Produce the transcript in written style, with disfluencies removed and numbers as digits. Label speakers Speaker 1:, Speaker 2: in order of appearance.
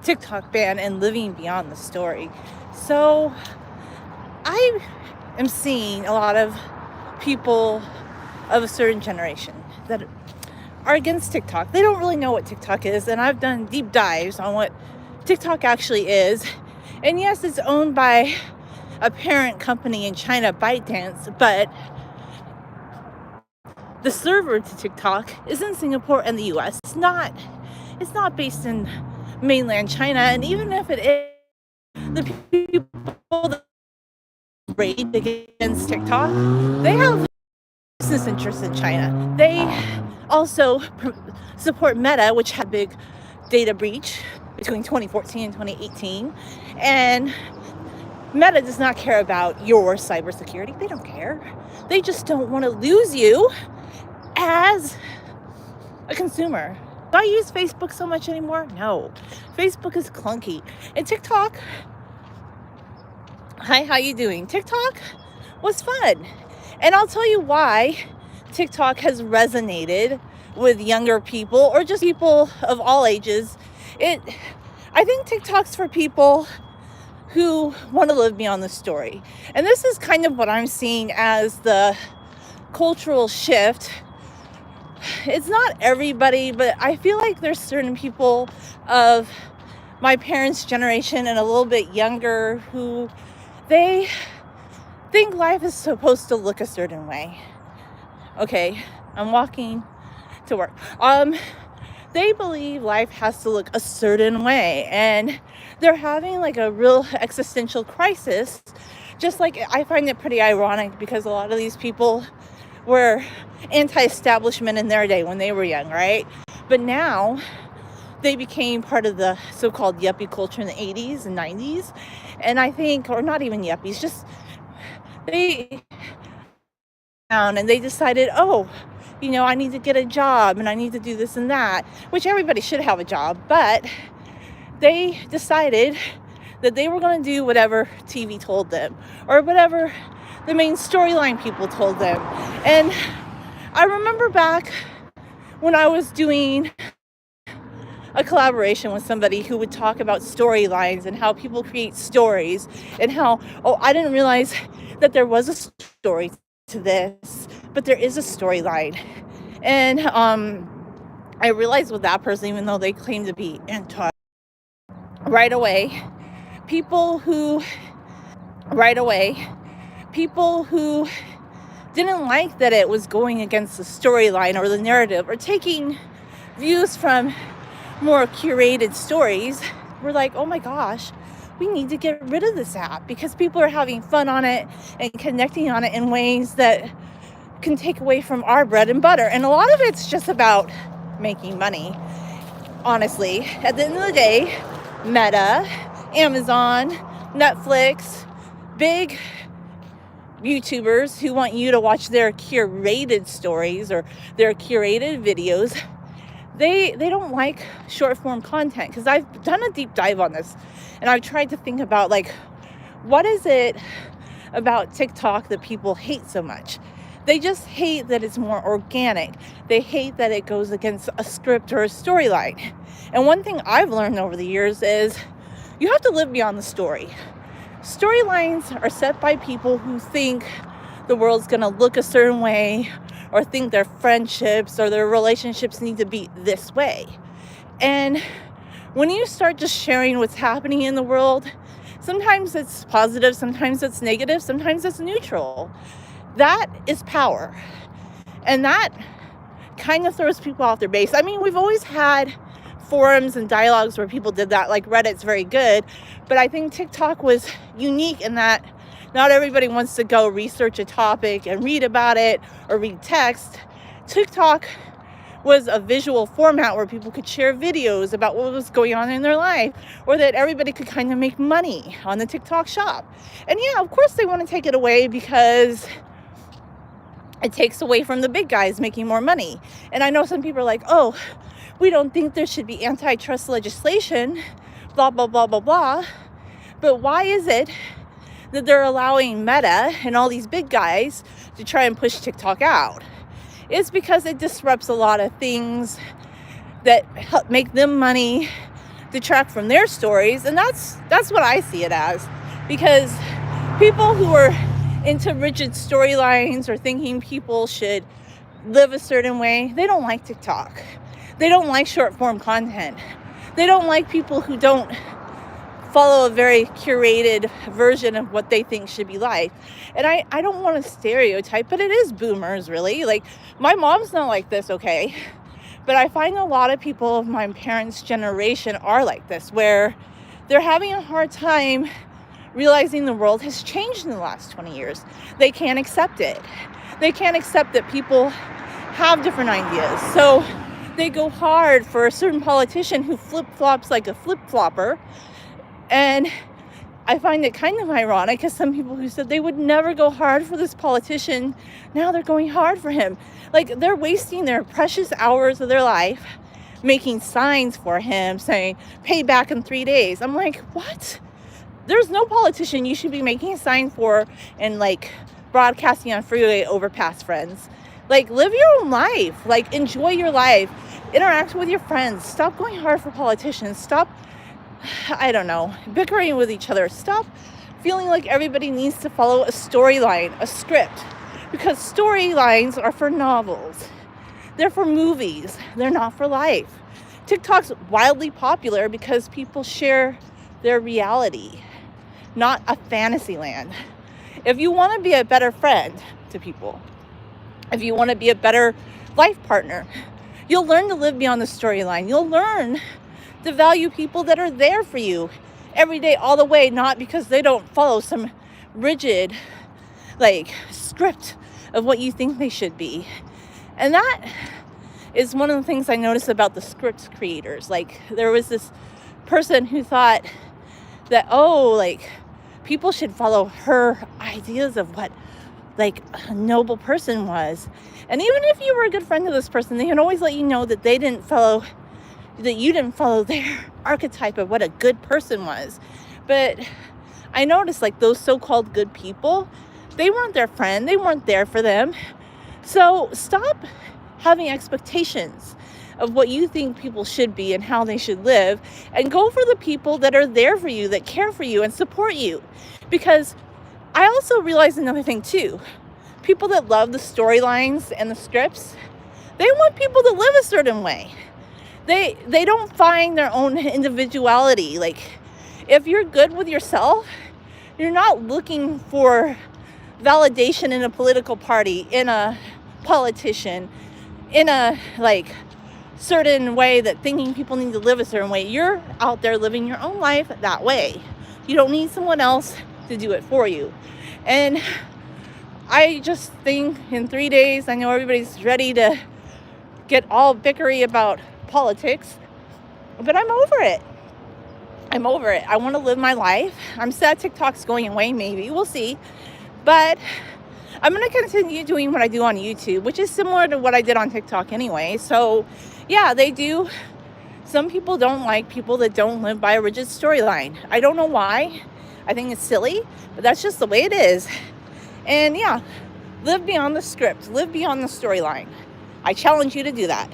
Speaker 1: TikTok ban and living beyond the story. So I am seeing a lot of people of a certain generation that are against TikTok. They don't really know what TikTok is, and I've done deep dives on what TikTok actually is. And yes, it's owned by a parent company in China, ByteDance, but the server to TikTok is in Singapore and the US. It's not based in mainland China, and even if it is, the people that rage against TikTok, they have business interests in China. They also support Meta, which had a big data breach between 2014 and 2018, and Meta does not care about your cybersecurity. They don't care. They just don't want to lose you as a consumer. Do I use Facebook so much anymore? No. Facebook is clunky. And TikTok, hi, how you doing? TikTok was fun. And I'll tell you why TikTok has resonated with younger people or just people of all ages. I think TikTok's for people who want to live beyond the story. And this is kind of what I'm seeing as the cultural shift. It's not everybody, but I feel like there's certain people of my parents' generation and a little bit younger who they think life is supposed to look a certain way. Okay, I'm walking to work. They believe life has to look a certain way, and they're having like a real existential crisis. Just like I find it pretty ironic because a lot of these people were anti-establishment in their day when they were young, right? But now they became part of the so-called yuppie culture in the 80s and 90s. And I think, or not even yuppies, just they down and they decided, I need to get a job and I need to do this and that, which everybody should have a job, but they decided that they were going to do whatever TV told them or whatever the main storyline people told them. And I remember back when I was doing a collaboration with somebody who would talk about storylines and how people create stories and how, I didn't realize that there was a story to this, but there is a storyline. And I realized with that person, even though they claim to be anti, right away, people who didn't like that it was going against the storyline or the narrative or taking views from more curated stories were like, oh my gosh, we need to get rid of this app because people are having fun on it and connecting on it in ways that can take away from our bread and butter. And a lot of it's just about making money. Honestly, at the end of the day, Meta, Amazon, Netflix, big YouTubers who want you to watch their curated stories or their curated videos, they don't like short form content, because I've done a deep dive on this and I've tried to think about what is it about TikTok that people hate so much. They just hate that it's more organic. They hate that it goes against a script or a storyline. And one thing I've learned over the years is you have to live beyond the story. Storylines are set by people who think the world's going to look a certain way or think their friendships or their relationships need to be this way. And when you start just sharing what's happening in the world, sometimes it's positive, sometimes it's negative, sometimes it's neutral. That is power. And that kind of throws people off their base. I mean, we've always had forums and dialogues where people did that, like Reddit's very good, but I think TikTok was unique in that not everybody wants to go research a topic and read about it or read text. TikTok was a visual format where people could share videos about what was going on in their life, or that everybody could kind of make money on the TikTok shop. And yeah, of course they want to take it away because it takes away from the big guys making more money. And I know some people are like, we don't think there should be antitrust legislation, blah, blah, blah, blah, blah. But why is it that they're allowing Meta and all these big guys to try and push TikTok out? It's because it disrupts a lot of things that help make them money, detract from their stories. And that's what I see it as, because people who are into rigid storylines or thinking people should live a certain way, they don't like TikTok. They don't like short form content. They don't like people who don't follow a very curated version of what they think should be life. And I don't want to stereotype, but it is boomers, really. Like, my mom's not like this, okay? But I find a lot of people of my parents' generation are like this, where they're having a hard time realizing the world has changed in the last 20 years. They can't accept it. They can't accept that people have different ideas. So they go hard for a certain politician who flip-flops like a flip-flopper. And I find it kind of ironic, because some people who said they would never go hard for this politician, now they're going hard for him. Like, they're wasting their precious hours of their life making signs for him saying, pay back in 3 days. I'm like, what? There's no politician you should be making a sign for and like broadcasting on freeway overpass, friends. Like, live your own life. Like, enjoy your life. Interact with your friends. Stop going hard for politicians. Stop, I don't know, bickering with each other. Stop feeling like everybody needs to follow a storyline, a script. Because storylines are for novels. They're for movies. They're not for life. TikTok's wildly popular because people share their reality, not a fantasy land. If you want to be a better friend to people, if you want to be a better life partner, you'll learn to live beyond the storyline. You'll learn to value people that are there for you every day, all the way, not because they don't follow some rigid, like, script of what you think they should be. And that is one of the things I noticed about the script creators. Like, there was this person who thought that, like, people should follow her ideas of what, like, a noble person was. And even if you were a good friend to this person, they can always let you know that you didn't follow their archetype of what a good person was. But I noticed, like, those so-called good people, they weren't their friend. They weren't there for them. So stop having expectations of what you think people should be and how they should live, and go for the people that are there for you, that care for you and support you. Because I also realized another thing too. People that love the storylines and the scripts, they want people to live a certain way. They don't find their own individuality. Like, if you're good with yourself, you're not looking for validation in a political party, in a politician, in a, like, certain way, that thinking people need to live a certain way. You're out there living your own life that way. You don't need someone else to do it for you. And I just think in 3 days, I know everybody's ready to get all bickery about politics, but I'm over it. I want to live my life. I'm sad TikTok's going away, maybe. We'll see. But I'm going to continue doing what I do on YouTube, which is similar to what I did on TikTok anyway. So, yeah, they do. Some people don't like people that don't live by a rigid storyline. I don't know why. I think it's silly, but that's just the way it is. And yeah, live beyond the script. Live beyond the storyline. I challenge you to do that.